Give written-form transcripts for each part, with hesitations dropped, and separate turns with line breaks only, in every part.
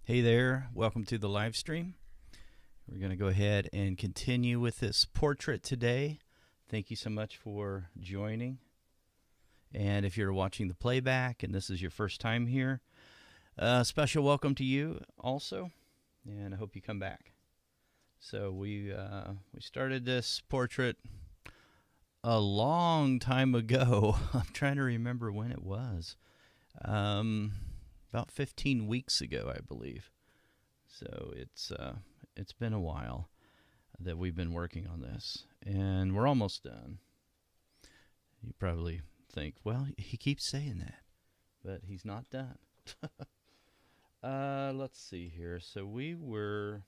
Hey there, welcome to the live stream. We're going to go ahead and continue with this portrait today. Thank you so much for joining. And if you're watching the playback and this is your first time here, special welcome to you also, and I hope you come back. So we started this portrait a long time ago. I'm trying to remember when it was. About 15 weeks ago, I believe. So it's been a while that we've been working on this, and we're almost done. You probably think, well, he keeps saying that, but he's not done. Let's see here. So we were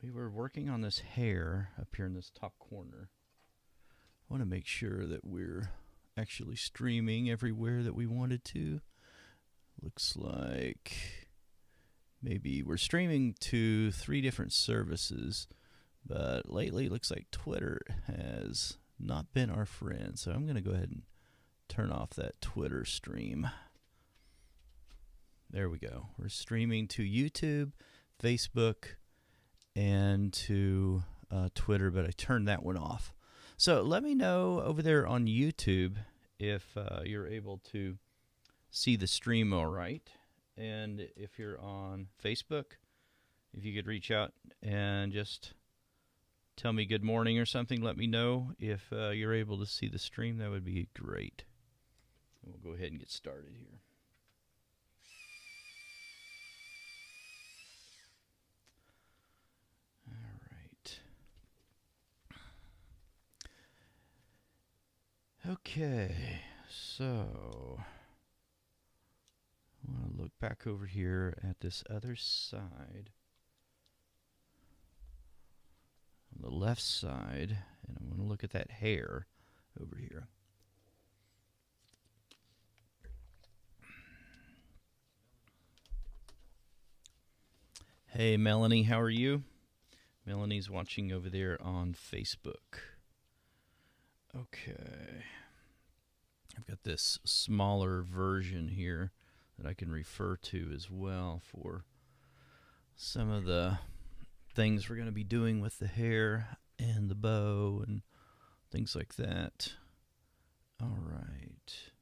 working on this hair up here in this top corner. I want to make sure that we're actually streaming everywhere that we wanted to. Looks like maybe we're streaming to 3 different services, but lately it looks like Twitter has not been our friend. So I'm going to go ahead and turn off that Twitter stream. There we go. We're streaming to YouTube, Facebook, and to Twitter, but I turned that one off. So let me know over there on YouTube if you're able to see the stream all right. And if you're on Facebook, if you could reach out and just tell me good morning or something, let me know if you're able to see the stream. That would be great. And we'll go ahead and get started here. Okay, so I want to look back over here at this other side, on the left side, and I want to look at that hair over here. Hey, Melanie, how are you? Melanie's watching over there on Facebook. Okay. I've got this smaller version here that I can refer to as well for some of the things we're going to be doing with the hair and the bow and things like that. All right.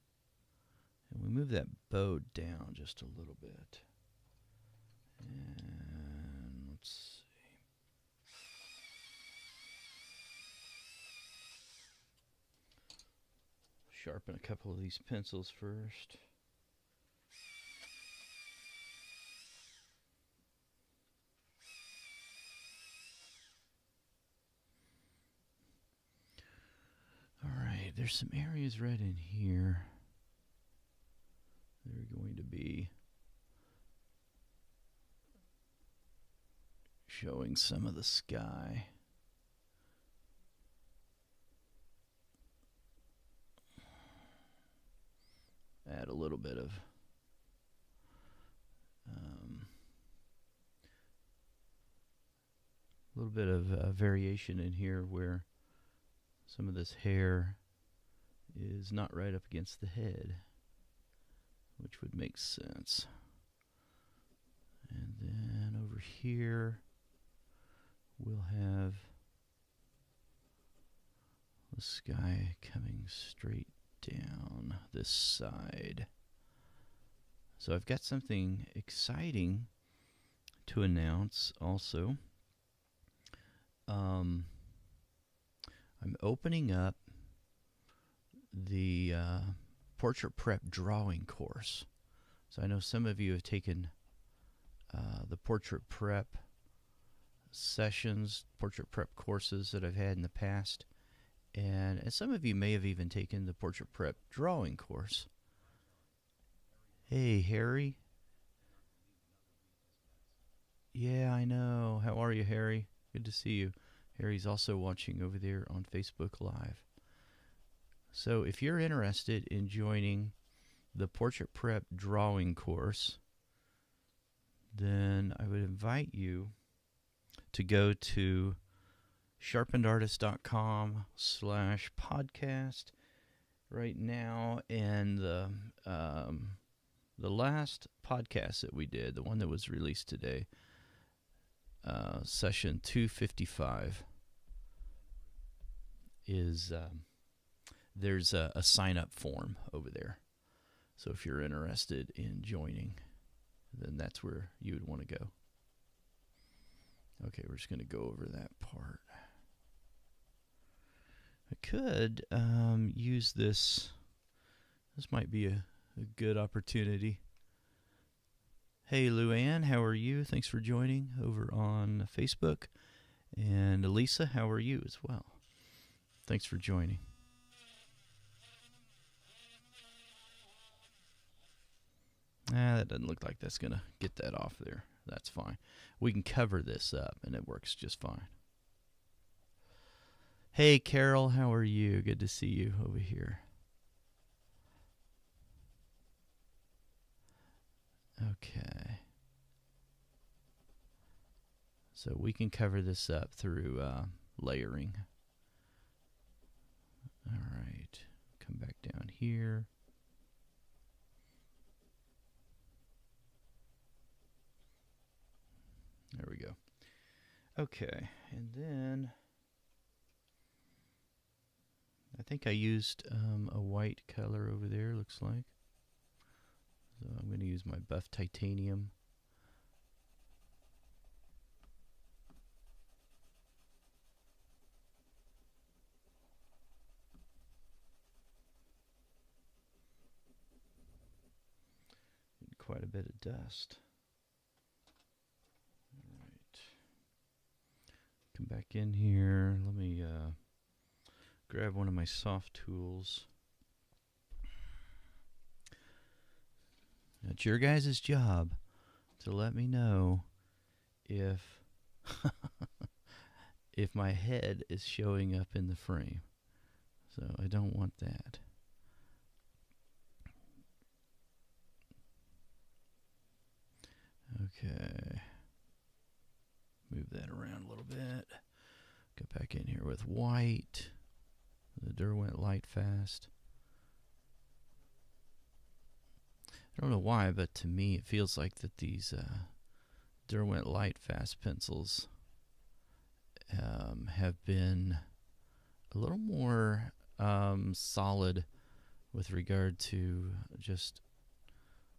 And we move that bow down just a little bit. And let's see. Sharpen a couple of these pencils first. All right, there's some areas right in here. They're going to be showing some of the sky. Add a little bit of variation in here where some of this hair is not right up against the head, which would make sense. And then over here we'll have the sky coming straight down this side. So I've got something exciting to announce also. I'm opening up the portrait prep drawing course. So I know some of you have taken the portrait prep sessions, portrait prep courses that I've had in the past. And some of you may have even taken the portrait prep drawing course. Hey, Harry. Yeah, I know. How are you, Harry? Good to see you. Harry's also watching over there on Facebook Live. So if you're interested in joining the portrait prep drawing course, then I would invite you to go to sharpenedartist.com/podcast right now, and the the last podcast that we did, the one that was released today, session 255, is there's a sign-up form over there. So if you're interested in joining, then that's where you would want to go. Okay, we're just going to go over that part. I could use this. This might be a good opportunity. Hey, Luann, how are you? Thanks for joining over on Facebook. And Elisa, how are you as well? Thanks for joining. That doesn't look like that's going to get that off there. That's fine. We can cover this up, and it works just fine. Hey, Carol, how are you? Good to see you over here. Okay. So we can cover this up through layering. All right. Come back down here. There we go. Okay, and then I think I used a white color over there, looks like. So I'm going to use my buff titanium. Quite a bit of dust. All right. Come back in here. Let me grab one of my soft tools. It's your guys' job to let me know if if my head is showing up in the frame. So I don't want that. Okay. Move that around a little bit. Go back in here with white. The Derwent Lightfast. I don't know why, but to me it feels like that these Derwent Lightfast pencils have been a little more solid with regard to just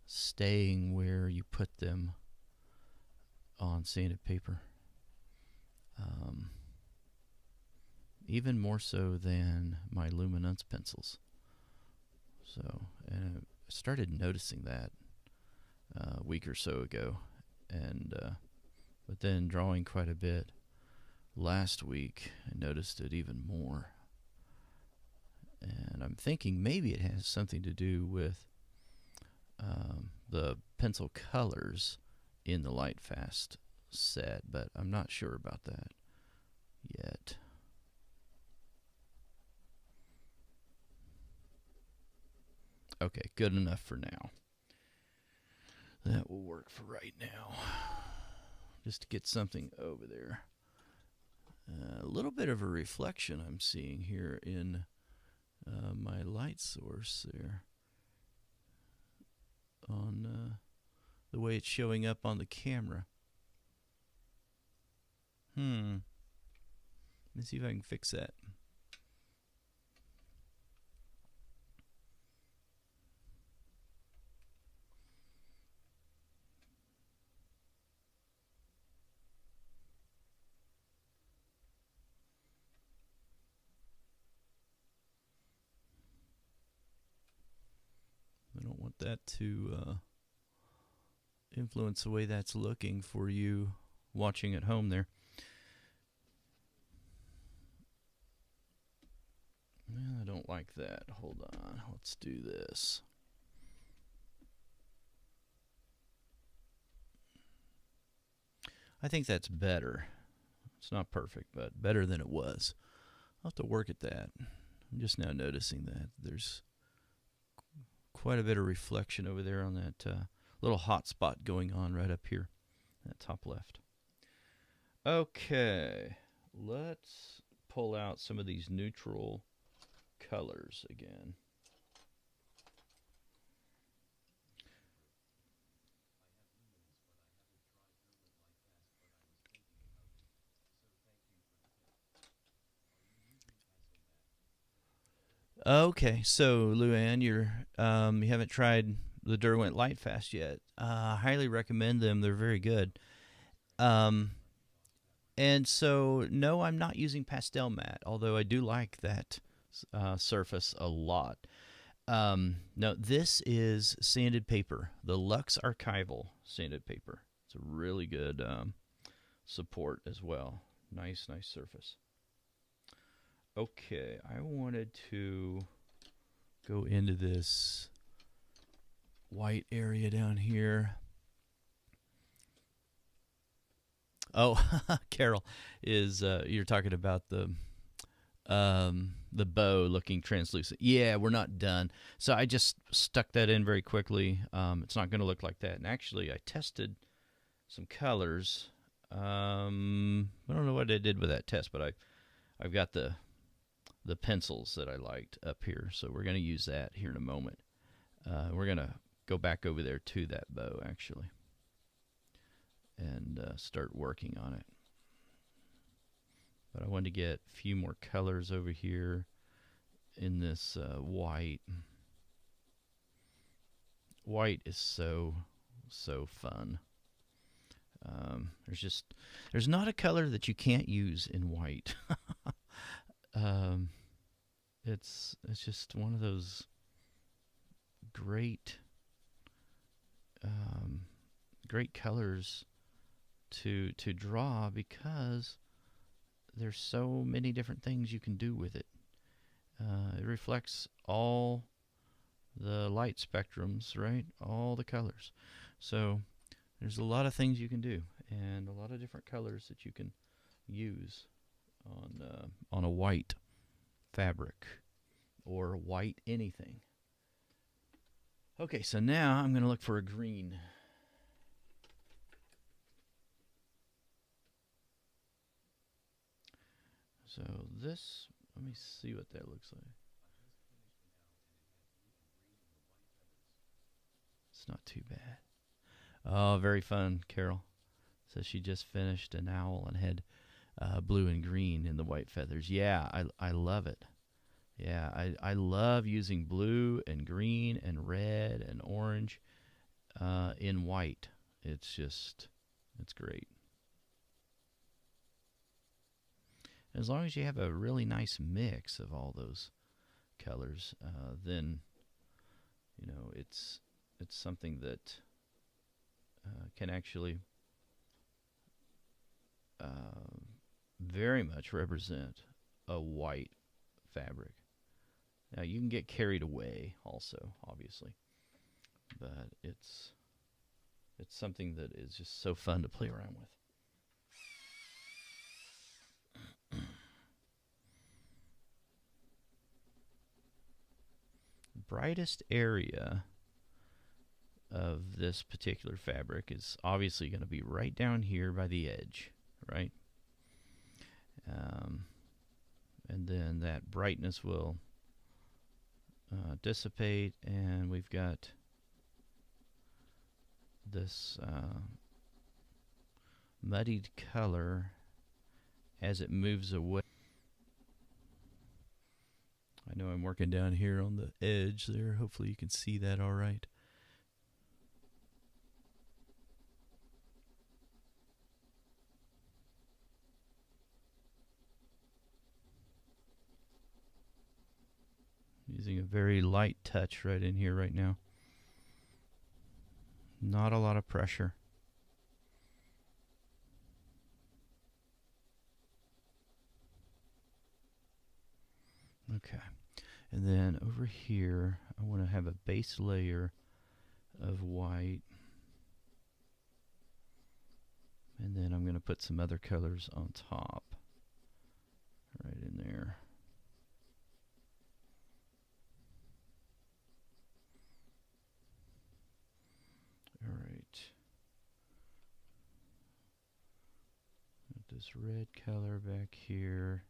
staying where you put them on sanded paper. Even more so than my Luminance pencils. So, and I started noticing that a week or so ago, and but then drawing quite a bit last week, I noticed it even more. And I'm thinking maybe it has something to do with the pencil colors in the Lightfast set, but I'm not sure about that yet. Okay, good enough for now. That will work for right now. Just to get something over there. A little bit of a reflection I'm seeing here in my light source there. On the way it's showing up on the camera. Let me see if I can fix that. I don't want that to influence the way that's looking for you watching at home there. I don't like that. Hold on. Let's do this. I think that's better. It's not perfect, but better than it was. I'll have to work at that. I'm just now noticing that there's quite a bit of reflection over there on that little hot spot going on right up here, that top left. Okay, let's pull out some of these neutral colors again. Okay, so Luann, you haven't tried the Derwent Lightfast yet. I highly recommend them. They're very good. Um, and so no, I'm not using pastel matte, although I do like that surface a lot. No, this is sanded paper, the LuxArchival Sanded Paper. It's a really good support as well. Nice surface. Okay, I wanted to go into this white area down here. Oh, Carol is you're talking about the bow looking translucent. Yeah, we're not done. So I just stuck that in very quickly. It's not going to look like that. And actually, I tested some colors. I don't know what I did with that test, but I've got the pencils that I liked up here. So we're going to use that here in a moment. We're going to go back over there to that bow, actually, and start working on it. But I wanted to get a few more colors over here in this white. White is so fun. There's not a color that you can't use in white. It's just one of those great colors to draw, because there's so many different things you can do with it. It reflects all the light spectrums, right? All the colors. So there's a lot of things you can do, and a lot of different colors that you can use on a white fabric or white anything. Okay, so now I'm going to look for a green. So this, let me see what that looks like. It's not too bad. Oh, very fun, Carol. So she just finished an owl and had blue and green in the white feathers. Yeah, I love it. Yeah, I love using blue and green and red and orange in white. It's great. As long as you have a really nice mix of all those colors, then it's something that can actually very much represent a white fabric. Now you can get carried away also, obviously, but it's something that is just so fun to play around with. Brightest area of this particular fabric is obviously going to be right down here by the edge, right? And then that brightness will dissipate, and we've got this muddied color as it moves away. I know I'm working down here on the edge there. Hopefully you can see that all right. Using a very light touch right in here right now. Not a lot of pressure. Okay. And then over here, I want to have a base layer of white. And then I'm going to put some other colors on top. Right in there. All right. Got this red color back here.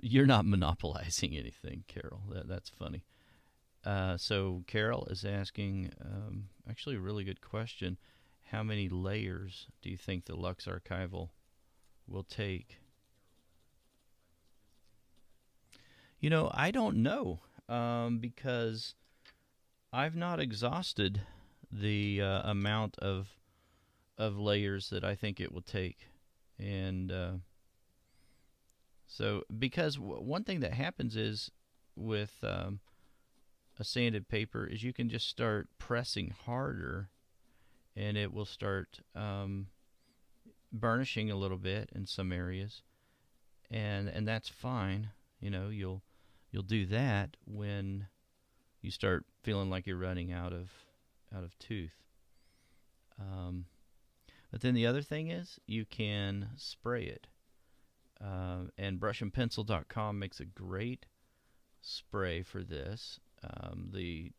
You're not monopolizing anything, Carol. That's funny. So Carol is asking, actually a really good question. How many layers do you think the LuxArchival will take? You know, I don't know, because I've not exhausted the amount of layers that I think it will take. And so, because one thing that happens is with a sanded paper is you can just start pressing harder, and it will start burnishing a little bit in some areas, and that's fine. You know, you'll do that when you start feeling like you're running out of tooth. But then the other thing is you can spray it. And brushandpencil.com makes a great spray for this. The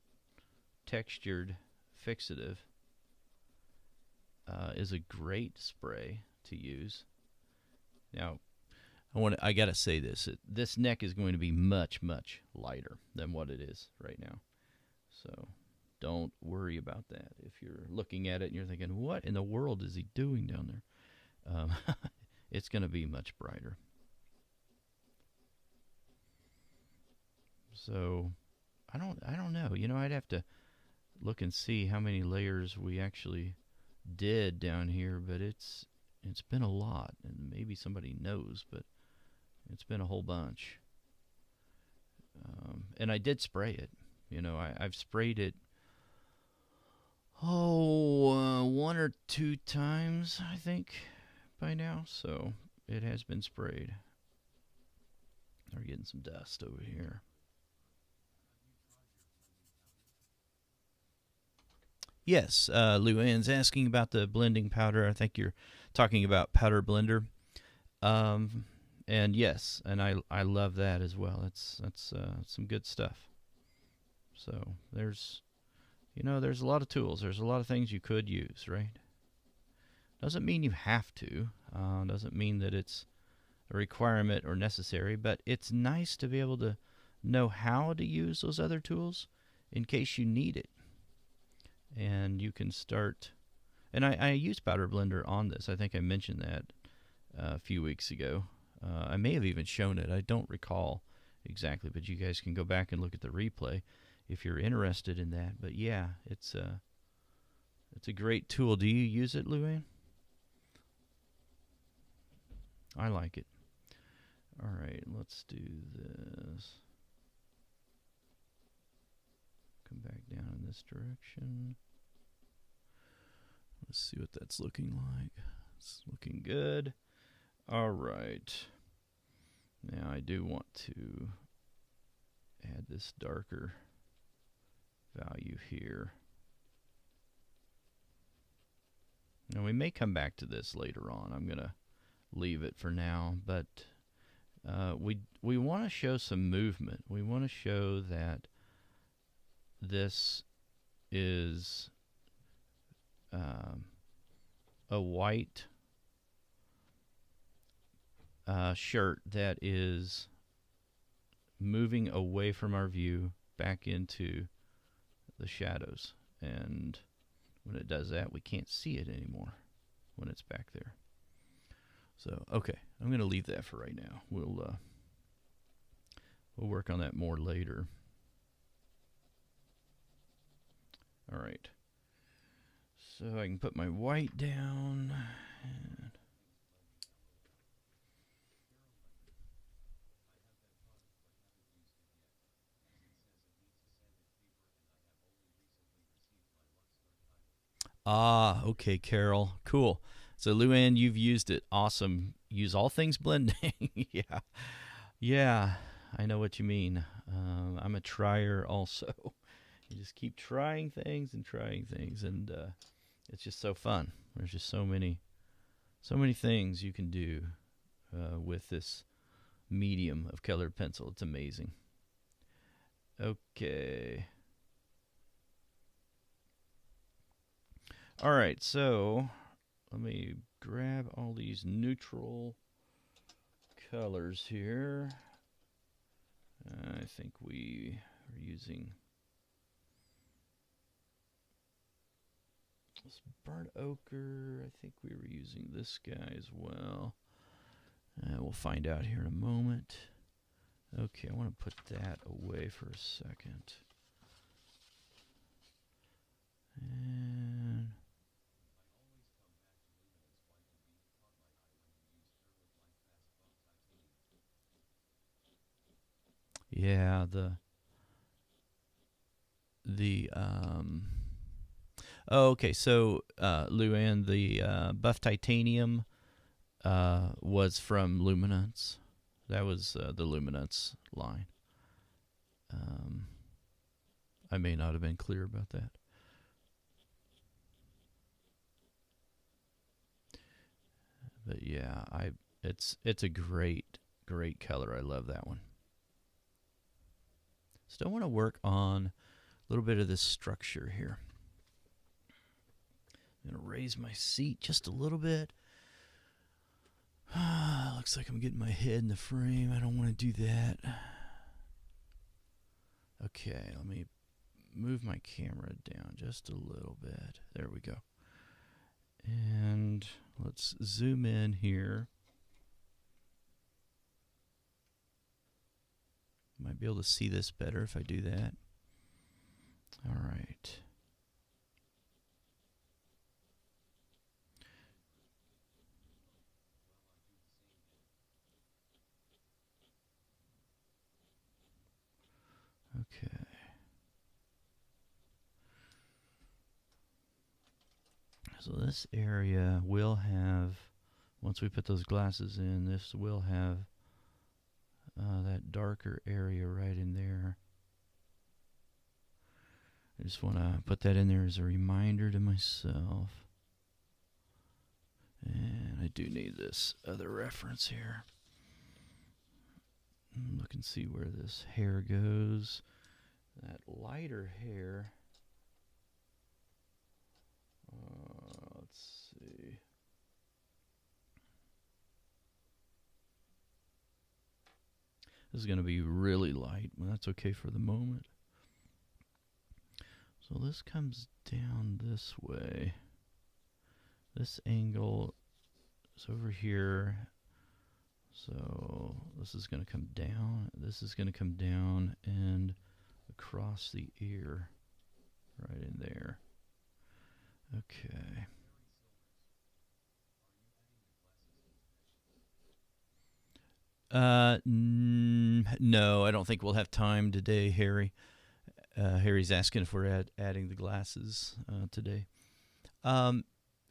textured fixative is a great spray to use. Now, I gotta say this. This neck is going to be much lighter than what it is right now. So don't worry about that. If you're looking at it and you're thinking, what in the world is he doing down there? It's going to be much brighter. So I don't know. You know, I'd have to look and see how many layers we actually did down here, but it's been a lot, and maybe somebody knows, but it's been a whole bunch. And I did spray it. You know, I've sprayed it one or two times, I think, by now. So it has been sprayed. We're getting some dust over here. Yes, Lou Ann's asking about the blending powder. I think you're talking about Powder Blender. And yes, and I love that as well. That's some good stuff. So there's a lot of tools. There's a lot of things you could use, right? Doesn't mean you have to. Doesn't mean that it's a requirement or necessary, but it's nice to be able to know how to use those other tools in case you need it. And you can start, and I use Powder Blender on this. I think I mentioned that a few weeks ago. I may have even shown it. I don't recall exactly, but you guys can go back and look at the replay if you're interested in that. But yeah, it's a great tool. Do you use it, Luann? I like it. All right, let's do this. Come back down in this direction. Let's see what that's looking like. It's looking good. All right. Now I do want to add this darker value here. Now we may come back to this later on. I'm going to leave it for now, but we want to show some movement. We want to show that this is a white shirt that is moving away from our view back into the shadows, and when it does that, we can't see it anymore when it's back there. So okay, I'm going to leave that for right now. We'll work on that more later. All right, so I can put my white down. And okay, Carol. Cool. So, Luann, you've used it. Awesome. Use all things blending. Yeah. Yeah, I know what you mean. I'm a trier also. You just keep trying things, and it's just so fun. There's just so many things you can do with this medium of colored pencil. It's amazing. Okay. All right, so let me grab all these neutral colors here. I think we are using this burnt ochre. I think we were using this guy as well. We'll find out here in a moment. Okay, I want to put that away for a second. And yeah, oh, okay, so Luann, the buff titanium was from Luminance. That was the Luminance line. I may not have been clear about that. But yeah, it's a great color. I love that one. Still want to work on a little bit of this structure here. I'm going to raise my seat just a little bit. Looks like I'm getting my head in the frame. I don't want to do that. Okay, let me move my camera down just a little bit. There we go. And let's zoom in here. Might be able to see this better if I do that. All right. Okay. So this area will have, once we put those glasses in, this will have that darker area right in there. I just want to put that in there as a reminder to myself. And I do need this other reference here. Look and see where this hair goes. That lighter hair. Let's see. This is going to be really light, but that's okay for the moment. So this comes down this way. This angle is over here. So this is going to come down. This is going to come down and across the ear right in there. Okay. No, I don't think we'll have time today, Harry. Harry's asking if we're adding the glasses today.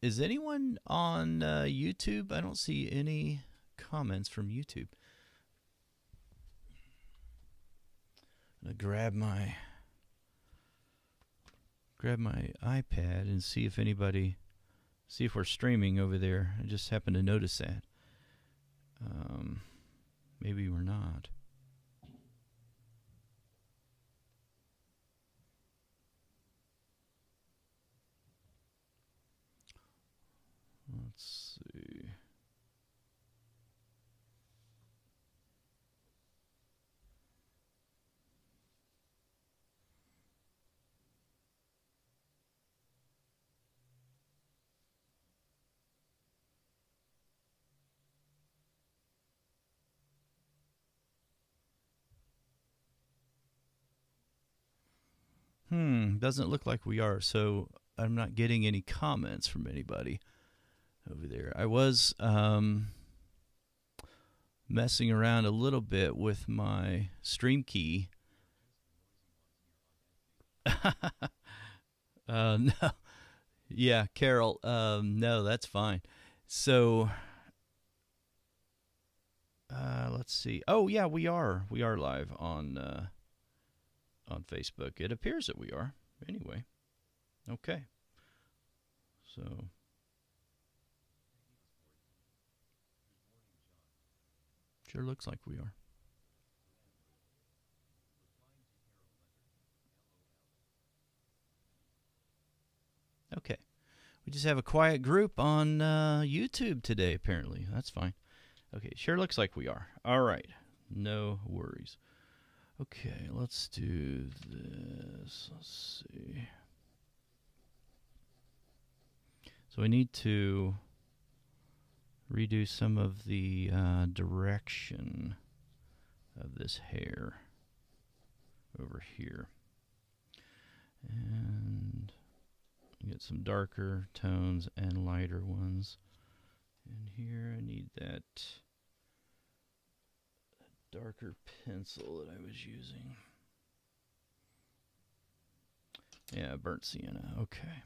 Is anyone on YouTube? I don't see any comments from YouTube. I'm gonna grab my iPad and see if we're streaming over there. I just happened to notice that. Maybe we're not. Let's see. Doesn't look like we are, so I'm not getting any comments from anybody over there. I was messing around a little bit with my stream key. No. Yeah, Carol, no, that's fine. So let's see. Oh yeah, we are live on Facebook. It appears that we are. Anyway. Okay. So sure looks like we are. Okay. We just have a quiet group on YouTube today, apparently. That's fine. Okay, sure looks like we are. All right, no worries. Okay, let's do this. Let's see. So we need to redo some of the direction of this hair over here. And get some darker tones and lighter ones. And here I need that darker pencil that I was using. Yeah, burnt sienna. Okay.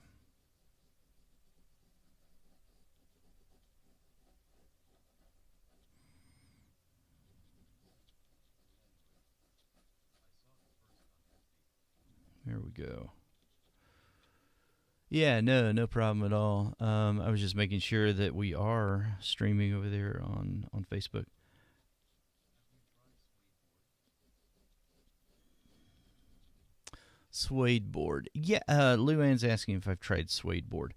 There we go. Yeah, no problem at all. I was just making sure that we are streaming over there on Facebook. Suede board. Yeah, Luann's asking if I've tried suede board.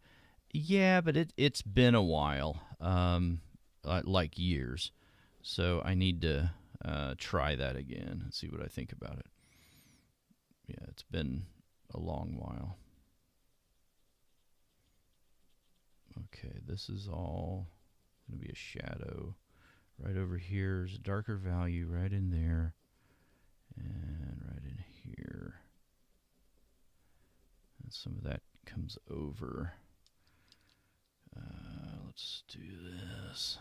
Yeah, but it's been a while, like years. So I need to try that again and see what I think about it. Yeah, it's been a long while. Okay, this is all going to be a shadow. Right over here is a darker value right in there. And right in here. And some of that comes over. Let's do this.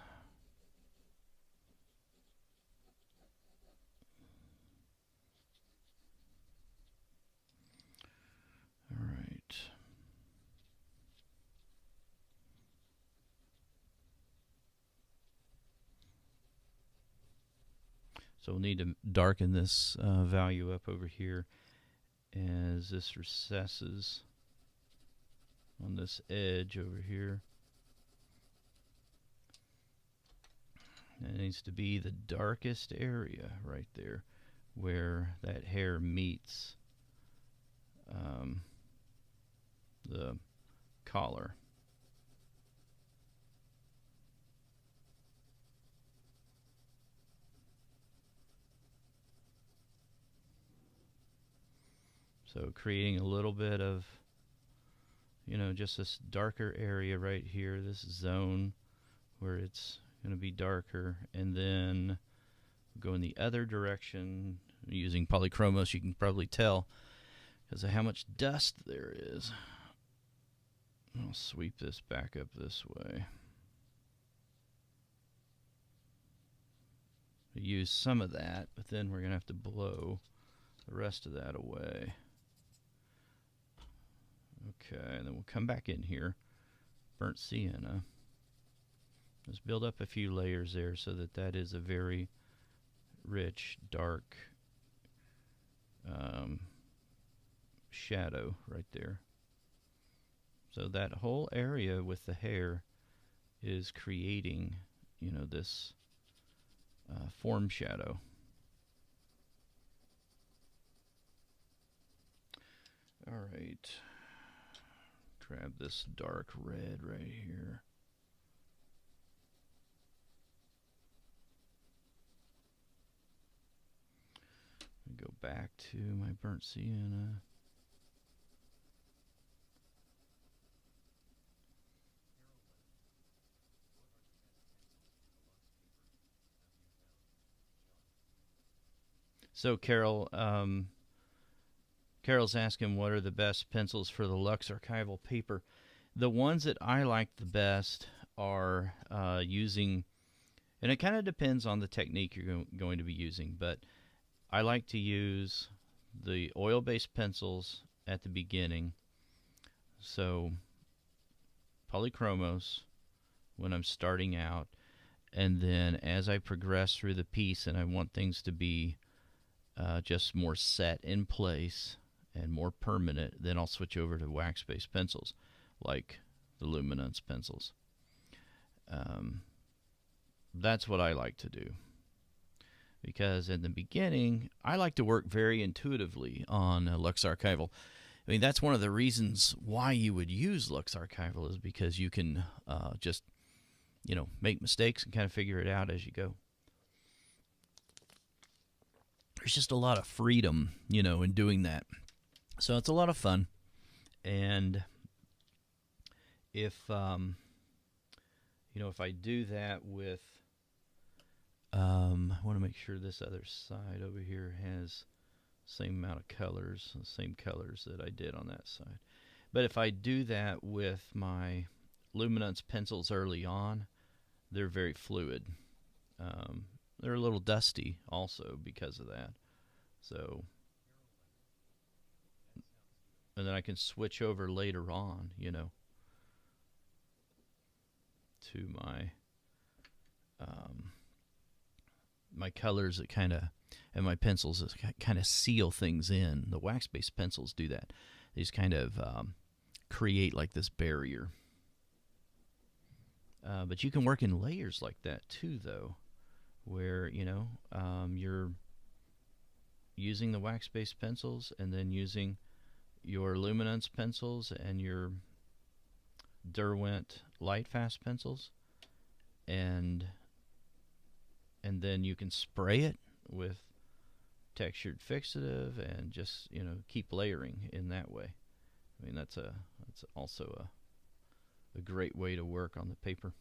All right. So we'll need to darken this value up over here as this recesses on this edge over here. And it needs to be the darkest area right there where that hair meets the collar. So creating a little bit of, just this darker area right here, this zone where it's going to be darker, and then go in the other direction using Polychromos. You can probably tell because of how much dust there is. I'll sweep this back up this way. We use some of that, but then we're going to have to blow the rest of that away. Okay, and then we'll come back in here. Burnt sienna. Just build up a few layers there so that that is a very rich, dark shadow right there. So that whole area with the hair is creating, this form shadow. All right. Grab this dark red right here. Go back to my burnt sienna. So Carol's asking what are the best pencils for the LuxArchival paper. The ones that I like the best are using, and it kind of depends on the technique you're going to be using, but I like to use the oil-based pencils at the beginning. So Polychromos when I'm starting out, and then as I progress through the piece and I want things to be just more set in place and more permanent, then I'll switch over to wax-based pencils like the Luminance pencils. That's what I like to do. Because in the beginning, I like to work very intuitively on LuxArchival. I mean, that's one of the reasons why you would use LuxArchival is because you can just make mistakes and kind of figure it out as you go. There's just a lot of freedom, in doing that. So it's a lot of fun. And if if I do that with, I want to make sure this other side over here has the same amount of colors, the same colors that I did on that side. But if I do that with my Luminance pencils early on, they're very fluid. They're a little dusty also because of that. So, and then I can switch over later on, to my my colors that kind of, and my pencils that kind of seal things in. The wax-based pencils do that. They just kind of create like this barrier. But you can work in layers like that too, though, where you're using the wax-based pencils and then using your Luminance pencils and your Derwent Lightfast pencils, and then you can spray it with textured fixative and just keep layering in that way. I mean, that's also a great way to work on the paper.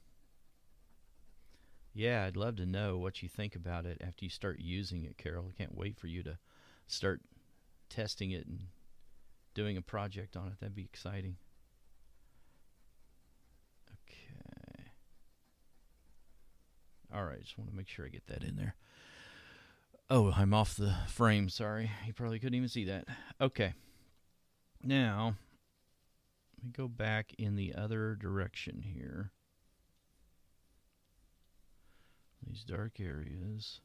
Yeah, I'd love to know what you think about it after you start using it, Carol. I can't wait for you to start testing it and doing a project on it. That'd be exciting. Okay. All right, just want to make sure I get that in there. Oh, I'm off the frame, sorry. You probably couldn't even see that. Okay. Now, let me go back in the other direction here. These dark areas.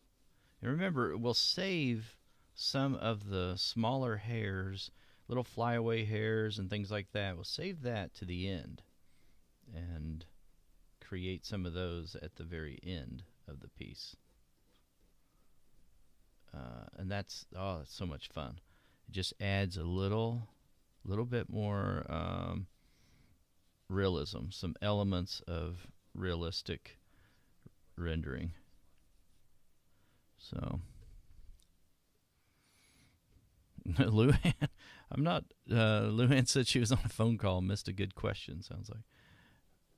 And remember, we'll save some of the smaller hairs, little flyaway hairs and things like that. We'll save that to the end and create some of those at the very end of the piece. And that's so much fun. It just adds a little bit more realism, some elements of realistic rendering. So Luann, Luann said she was on a phone call, missed a good question, sounds like.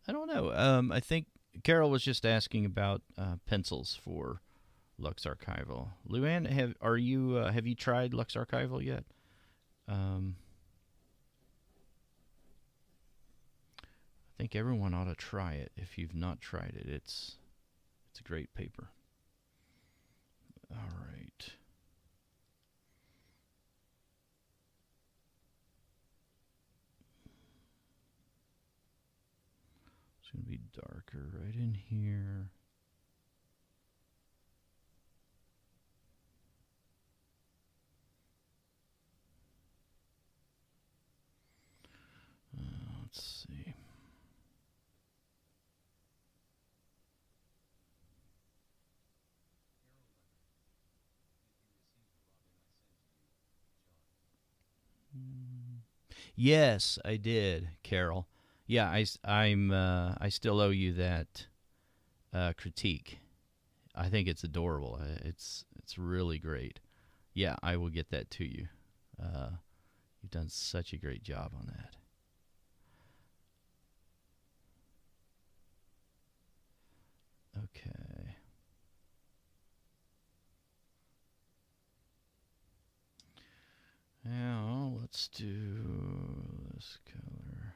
I don't know. I think Carol was just asking about pencils for LuxArchival. Luann, have you tried LuxArchival yet? I think everyone ought to try it if you've not tried it. It's a great paper. All right. It's going to be darker right in here. Let's see. Yes, I did, Carol. Yeah, I still owe you that critique. I think it's adorable. It's really great. Yeah, I will get that to you. You've done such a great job on that. Okay. Now, let's do this color.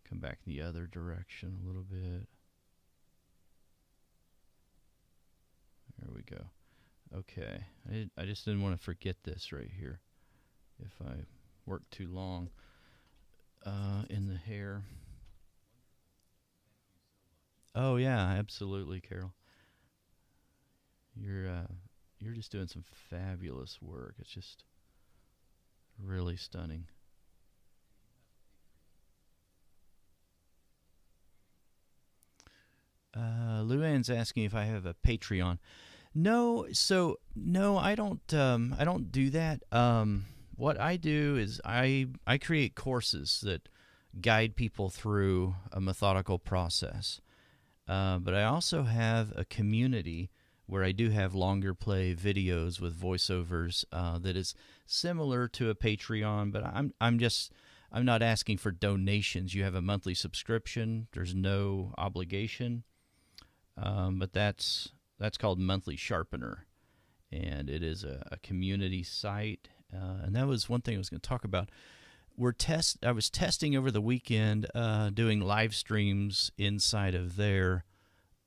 Come back the other direction a little bit. There we go. Okay. I just didn't want to forget this right here. If I work too long in the hair. Oh yeah, absolutely, Carol. You're just doing some fabulous work. It's just really stunning. Luann's asking if I have a Patreon. No, I don't do that. What I do is I create courses that guide people through a methodical process. But I also have a community where I do have longer play videos with voiceovers that is similar to a Patreon, but I'm not asking for donations. You have a monthly subscription. There's no obligation, but that's called Monthly Sharpener, and it is a community site. And that was one thing I was going to talk about. I was testing over the weekend doing live streams inside of there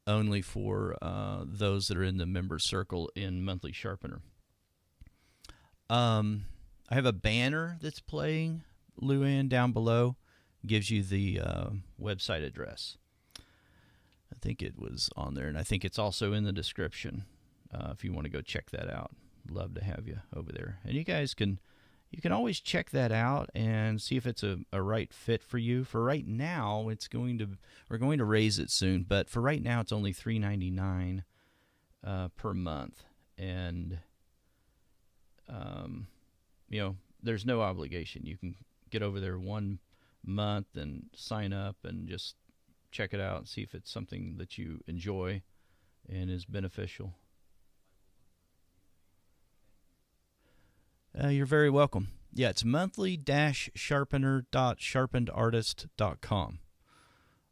only for those that are in the member circle in Monthly Sharpener. I have a banner that's playing, Luann, down below. Gives you the website address. I think it was on there, and I think it's also in the description if you want to go check that out. Love to have you over there. And you guys can always check that out and see if it's a right fit for you. For right now, we're going to raise it soon, but for right now, it's only $3.99 per month, and there's no obligation. You can get over there 1 month and sign up and just check it out and see if it's something that you enjoy and is beneficial. You're very welcome. Yeah, it's monthly-sharpener.sharpenedartist.com.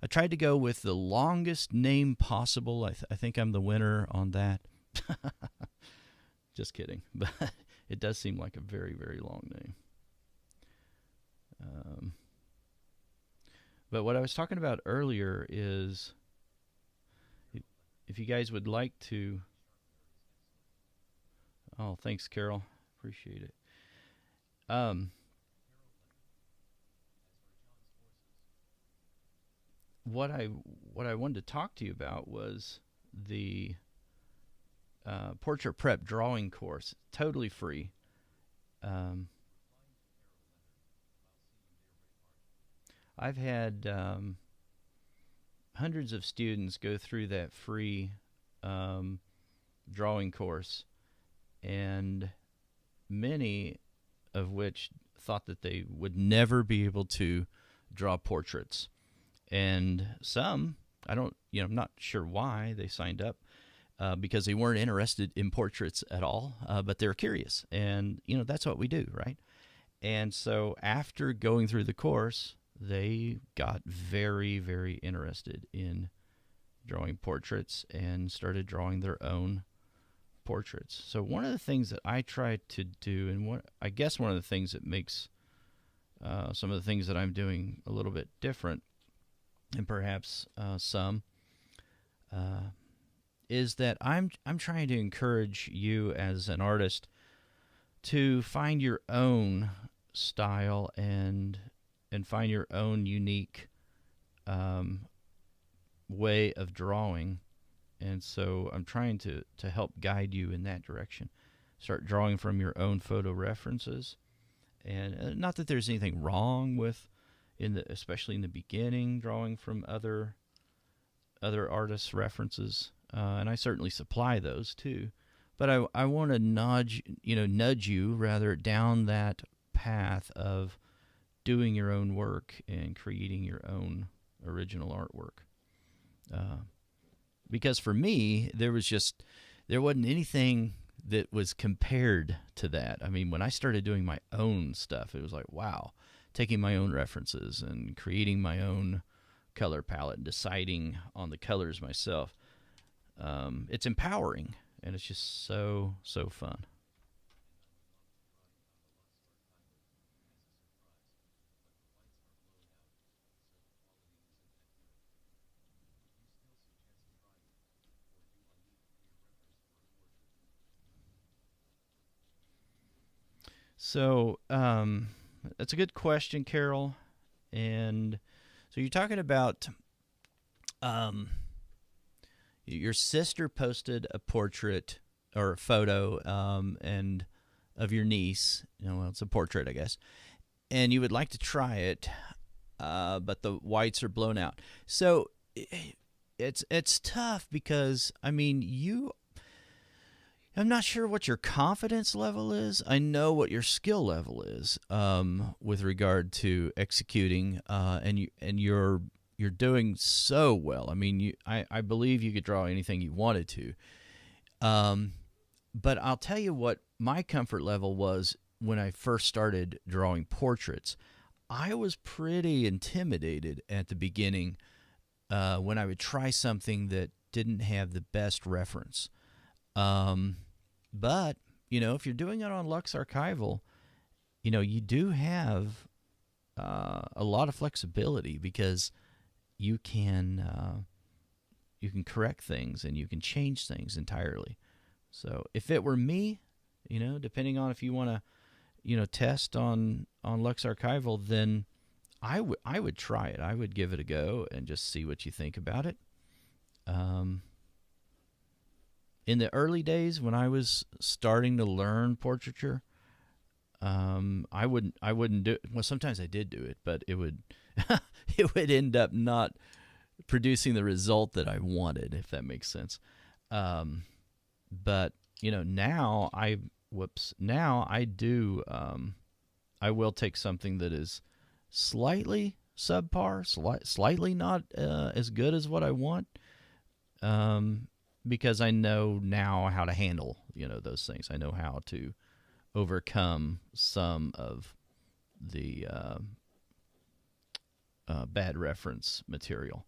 I tried to go with the longest name possible. I think I'm the winner on that. Just kidding. But it does seem like a very, very long name. But what I was talking about earlier is if you guys would like to... Oh, thanks, Carol. Appreciate it. What I wanted to talk to you about was the portrait prep drawing course, totally free. I've had hundreds of students go through that free drawing course, and many of which thought that they would never be able to draw portraits. And some, I'm not sure why they signed up, because they weren't interested in portraits at all, but they're curious. And, that's what we do, right? And so after going through the course, they got very, very interested in drawing portraits and started drawing their own portraits. So one of the things that I try to do, and one of the things that makes some of the things that I'm doing a little bit different, and perhaps is that I'm trying to encourage you as an artist to find your own style and find your own unique way of drawing. And so I'm trying to help guide you in that direction. Start drawing from your own photo references. And not that there's anything wrong with, especially in the beginning, drawing from other artists' references. And I certainly supply those too. But I want to nudge you rather down that path of doing your own work and creating your own original artwork. Because for me, there wasn't anything that was compared to that. I mean, when I started doing my own stuff, it was like, wow, taking my own references and creating my own color palette and deciding on the colors myself. It's empowering, and it's just so, so fun. So that's a good question, Carol. And so you're talking about your sister posted a portrait or a photo and of your niece. Well, it's a portrait, I guess. And you would like to try it, but the whites are blown out. So it's tough because, I mean, I'm not sure what your confidence level is. I know what your skill level is with regard to executing, and your you're doing so well. I mean, I believe you could draw anything you wanted to. But I'll tell you what my comfort level was when I first started drawing portraits. I was pretty intimidated at the beginning when I would try something that didn't have the best reference. But, if you're doing it on LuxArchival, you do have a lot of flexibility because you can correct things and you can change things entirely. So if it were me, depending on if you want to, test on LuxArchival, then I would try it. I would give it a go and just see what you think about it. In the early days when I was starting to learn portraiture, I wouldn't do it. Well, sometimes I did do it, but it would it would end up not producing the result that I wanted, if that makes sense. But now I do. I will take something that is slightly subpar, slightly not as good as what I want, because I know now how to handle those things. I know how to overcome some of the bad reference material.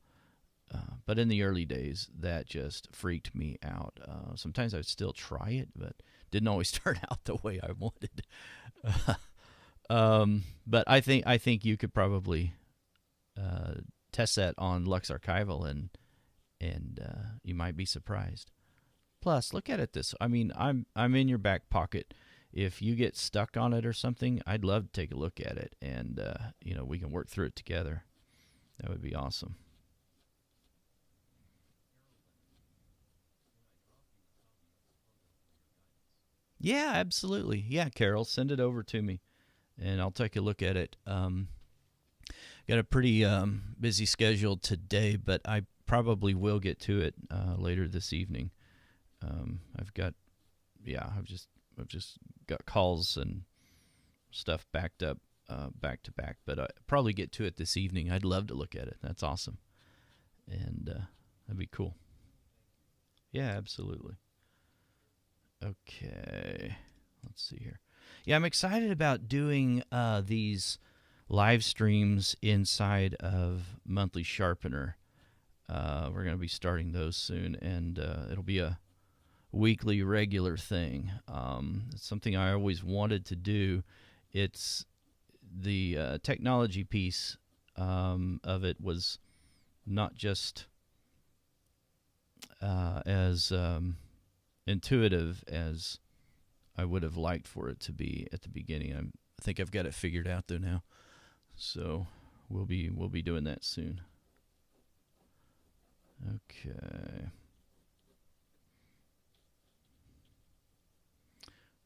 But in the early days, that just freaked me out. Sometimes I would still try it, but didn't always turn out the way I wanted. But I think you could probably test that on LuxArchival, and you might be surprised. Plus, look at it this. I mean, I'm in your back pocket. If you get stuck on it or something, I'd love to take a look at it, and we can work through it together. That would be awesome. Yeah, absolutely. Yeah, Carol, send it over to me, and I'll take a look at it. Got a pretty busy schedule today, but I probably will get to it later this evening. I've just got calls and stuff backed up back to back, but I'll probably get to it this evening. I'd love to look at it. That's awesome, and that'd be cool. Yeah, absolutely. Okay, let's see here. Yeah, I'm excited about doing these live streams inside of Monthly Sharpener. We're going to be starting those soon, and it'll be a weekly regular thing. It's something I always wanted to do. It's the technology piece of it was not just as intuitive as I would have liked for it to be at the beginning. I think I've got it figured out though now, so we'll be doing that soon. Okay.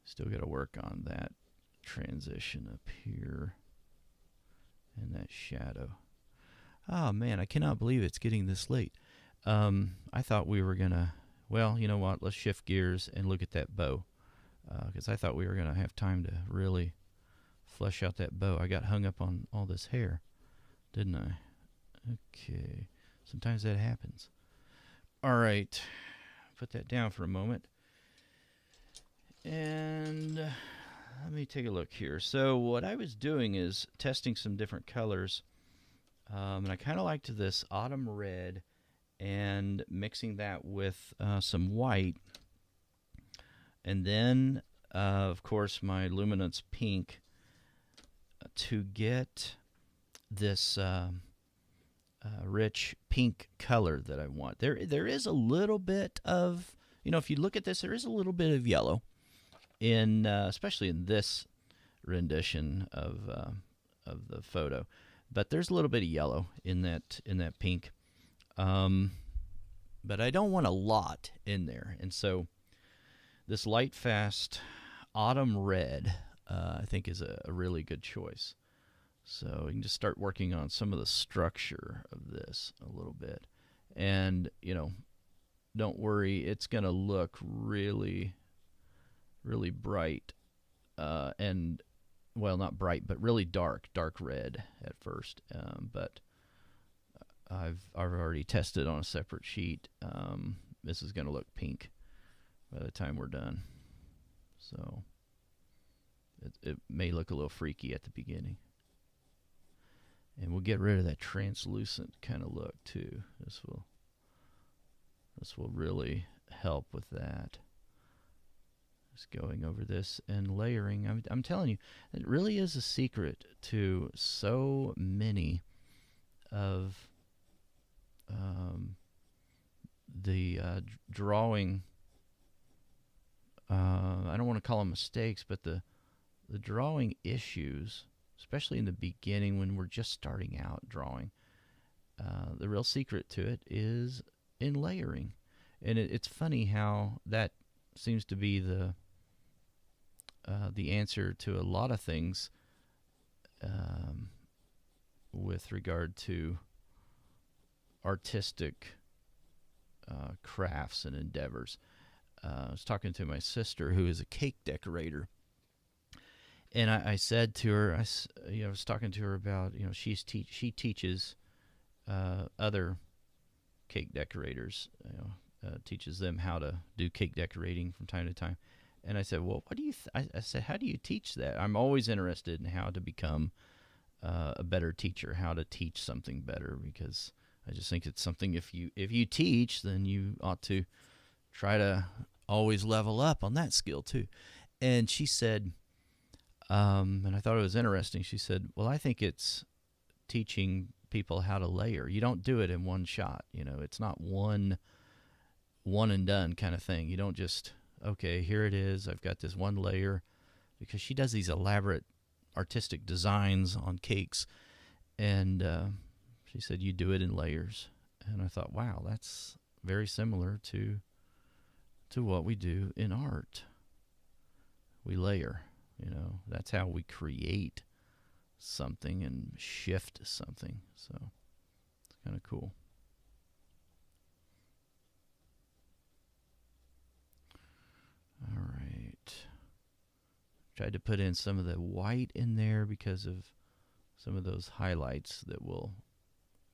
Still got to work on that transition up here and that shadow. Oh man, I cannot believe it's getting this late. I thought we were gonna. Well, you know what? Let's shift gears and look at that bow, because I thought we were gonna have time to really flesh out that bow. I got hung up on all this hair, didn't I? Okay. Sometimes that happens. All right. Put that down for a moment. And let me take a look here. So what I was doing is testing some different colors. And I kind of liked this autumn red and mixing that with some white. And then, of course, my Luminance pink to get this rich pink color that I want. There is a little bit of, if you look at this, there is a little bit of yellow in, especially in this rendition of the photo. But there's a little bit of yellow in that pink. But I don't want a lot in there. And so this Lightfast Autumn Red, I think is a really good choice. So you can just start working on some of the structure of this a little bit. And, don't worry, it's going to look really, really bright. And, well, not bright, but really dark red at first. But I've already tested on a separate sheet. This is going to look pink by the time we're done. So it may look a little freaky at the beginning. And we'll get rid of that translucent kind of look too. This will really help with that. Just going over this and layering. I'm telling you, it really is a secret to so many of the drawing. I don't want to call them mistakes, but the drawing issues, especially in the beginning when we're just starting out drawing. The real secret to it is in layering. And it's funny how that seems to be the answer to a lot of things with regard to artistic crafts and endeavors. I was talking to my sister, who is a cake decorator, and I said to her, I was talking to her about, she teaches other cake decorators, teaches them how to do cake decorating from time to time. And I said, well, what do you? I said, how do you teach that? I'm always interested in how to become a better teacher, how to teach something better, because I just think it's something, if you teach, then you ought to try to always level up on that skill too. And she said, and I thought it was interesting, she said, well, I think it's teaching people how to layer. You don't do it in one shot. It's not one and done kind of thing. You don't just, okay, here it is, I've got this one layer, because she does these elaborate artistic designs on cakes, and she said you do it in layers. And I thought, wow, that's very similar to what we do in art. We layer. That's how we create something and shift something. So it's kind of cool. All right. Tried to put in some of the white in there because of some of those highlights that will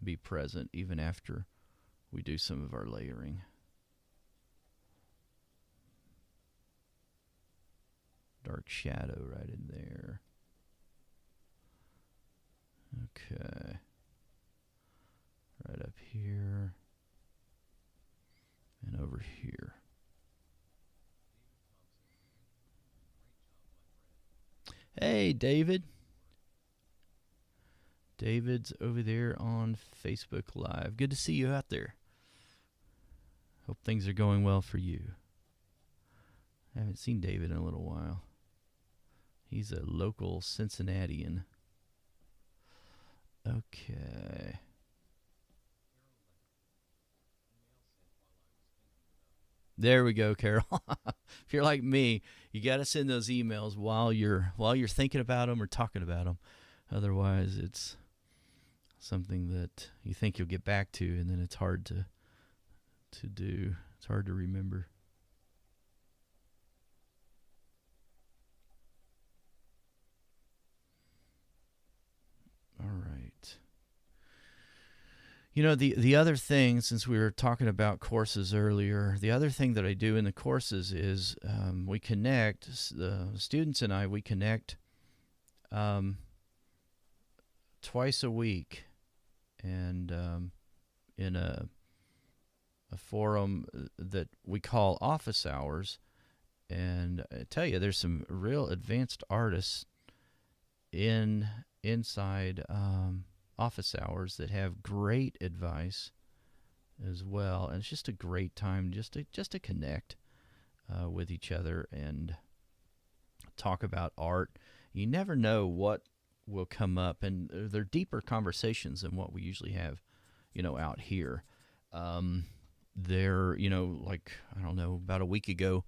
be present even after we do some of our layering. Dark shadow right in there. Okay. Right up here. And over here. Hey, David. David's over there on Facebook Live. Good to see you out there. Hope things are going well for you. I haven't seen David in a little while. He's a local Cincinnatian. Okay. There we go, Carol. If you're like me, you got to send those emails while you're thinking about them or talking about them. Otherwise, it's something that you think you'll get back to, and then it's hard to do. It's hard to remember. All right. The other thing, since we were talking about courses earlier, the other thing that I do in the courses is we connect, the students and I, we connect twice a week, and in a forum that we call office hours. And I tell you, there's some real advanced artists inside office hours that have great advice as well, and it's just a great time just to connect with each other and talk about art. You never know what will come up, and they're deeper conversations than what we usually have, out here. They're, like, I don't know, about a week ago,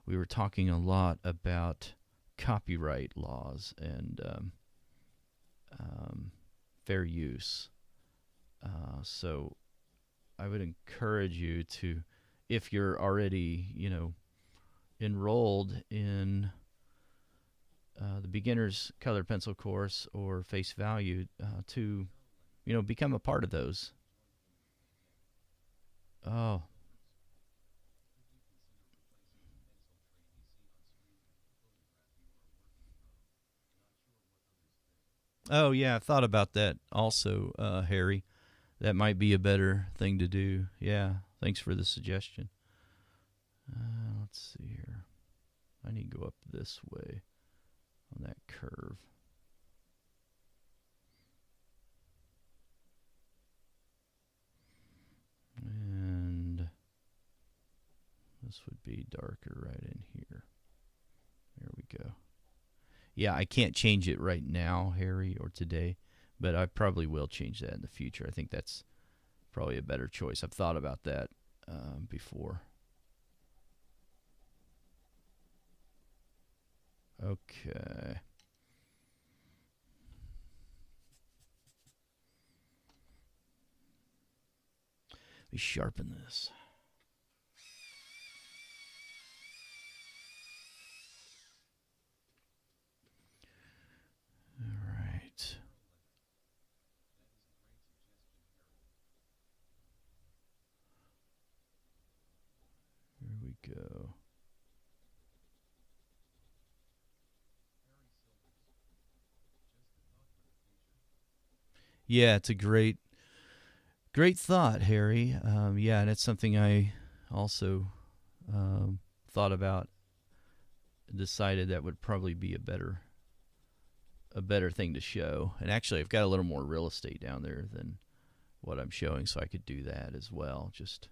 we were talking a lot about copyright laws and fair use. So I would encourage you to, if you're already, enrolled in the beginner's colored pencil course or face value, to, become a part of those. Oh. Oh yeah, I thought about that also, Harry. That might be a better thing to do. Yeah, thanks for the suggestion. Let's see here. I need to go up this way on that curve. And this would be darker right in here. There we go. Yeah, I can't change it right now, Harry, or today, but I probably will change that in the future. I think that's probably a better choice. I've thought about that before. Okay. Let me sharpen this. All right. Here we go. Yeah, it's a great thought, Harry. Yeah, and it's something I also thought about, decided that would probably be a better thing to show. And actually, I've got a little more real estate down there than what I'm showing, so I could do that as well. Just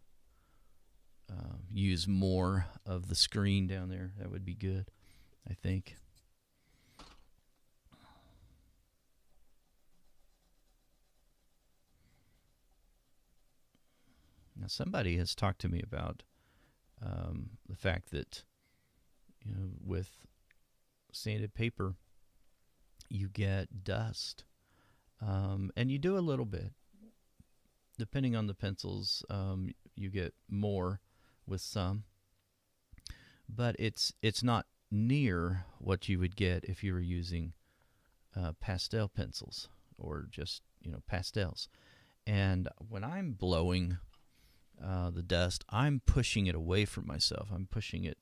use more of the screen down there. That would be good, I think. Now, somebody has talked to me about the fact that, with sanded paper, you get dust. And you do a little bit. Depending on the pencils, you get more with some. But it's not near what you would get if you were using pastel pencils or just, pastels. And when I'm blowing the dust, I'm pushing it away from myself. I'm pushing it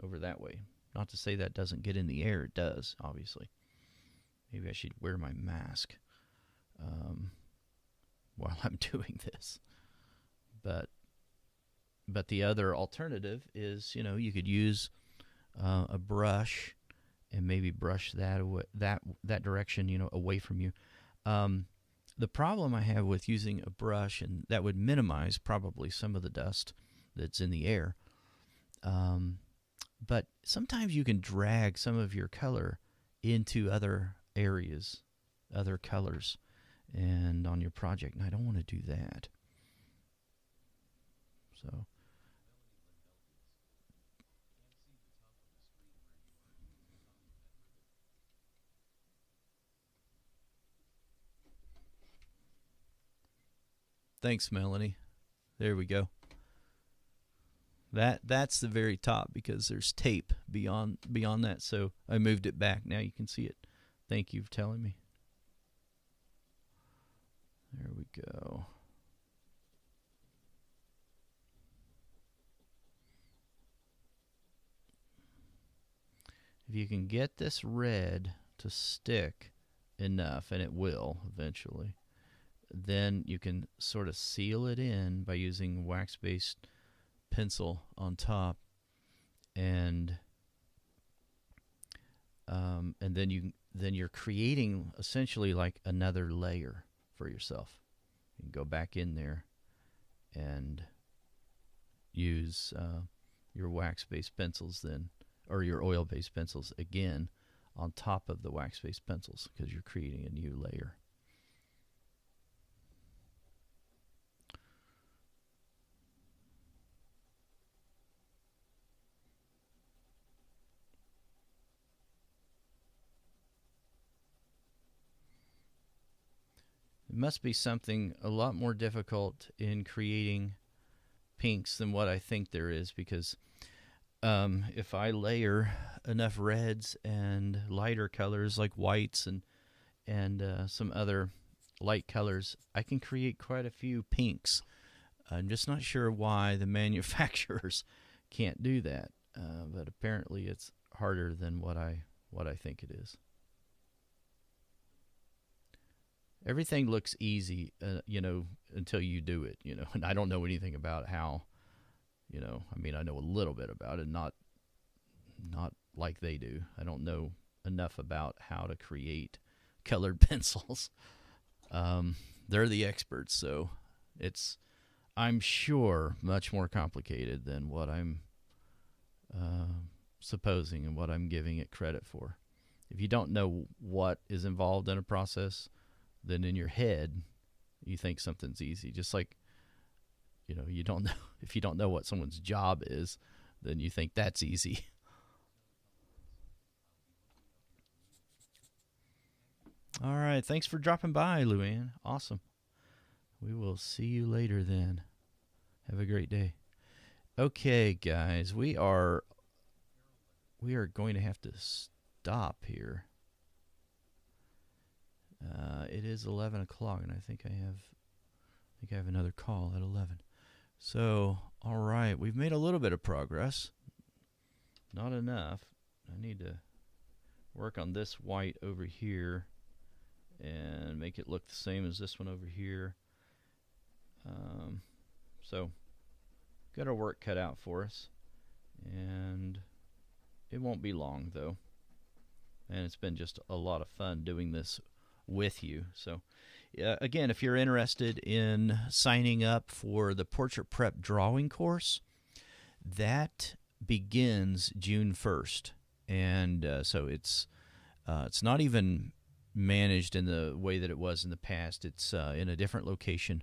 over that way. Not to say that doesn't get in the air. It does, obviously. Maybe I should wear my mask while I'm doing this. But the other alternative is, you could use a brush and maybe brush that away, that direction, away from you. The problem I have with using a brush, and that would minimize probably some of the dust that's in the air, but sometimes you can drag some of your color into other areas, other colors, and on your project, and I don't want to do that. So thanks, Melanie. There we go. That's the very top because there's tape beyond that, so I moved it back. Now you can see it. Thank you for telling me. There we go. If you can get this red to stick enough, and it will eventually, then you can sort of seal it in by using wax-based pencil on top, and then you're creating essentially like another layer for yourself. You can go back in there and use your wax-based pencils then, or your oil-based pencils again on top of the wax-based pencils, because you're creating a new layer. It must be something a lot more difficult in creating pinks than what I think there is, because if I layer enough reds and lighter colors like whites and some other light colors, I can create quite a few pinks I'm just not sure why the manufacturers can't do that, but apparently it's harder than what I think it is. Everything looks easy, until you do it, and I don't know anything about how, I mean, I know a little bit about it, not like they do. I don't know enough about how to create colored pencils. They're the experts, so it's, I'm sure, much more complicated than what I'm supposing and what I'm giving it credit for. If you don't know what is involved in a process, then in your head you think something's easy. Just like, you don't know, if you don't know what someone's job is, then you think that's easy. All right, thanks for dropping by, Luann. Awesome. We will see you later then. Have a great day. Okay, guys, we are going to have to stop here. It is 11 o'clock, and I think I have another call at 11. So, all right, we've made a little bit of progress. Not enough. I need to work on this white over here and make it look the same as this one over here. So, got our work cut out for us, and it won't be long though. And it's been just a lot of fun doing this with you. So, again, if you're interested in signing up for the Portrait Prep Drawing course, that begins June 1st, and so it's not even managed in the way that it was in the past. It's in a different location.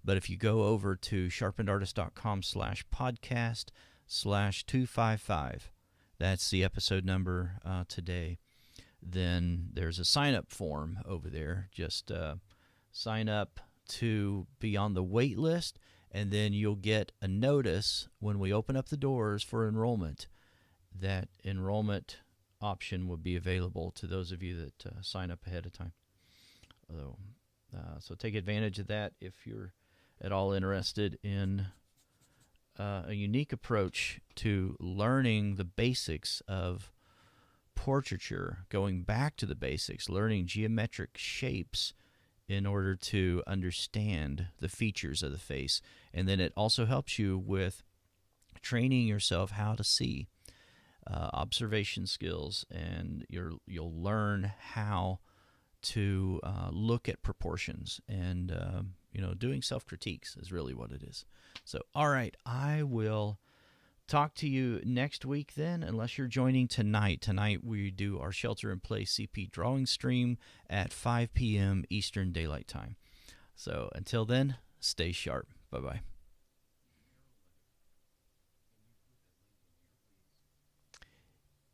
But if you go over to sharpenedartist.com/podcast/255, that's the episode number today, then there's a sign-up form over there. Just sign up to be on the wait list, and then you'll get a notice when we open up the doors for enrollment. That enrollment option will be available to those of you that sign up ahead of time. So take advantage of that if you're at all interested in a unique approach to learning the basics of portraiture, going back to the basics, learning geometric shapes in order to understand the features of the face. And then it also helps you with training yourself how to see, observation skills, and you'll learn how to look at proportions, and doing self-critiques is really what it is. So, all right, I will talk to you next week then, unless you're joining tonight. Tonight we do our Shelter-in-Place CP drawing stream at 5 p.m. Eastern Daylight Time. So until then, stay sharp. Bye-bye.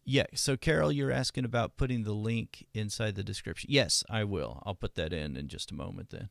Yeah, so Carol, you're asking about putting the link inside the description. Yes, I will. I'll put that in just a moment then.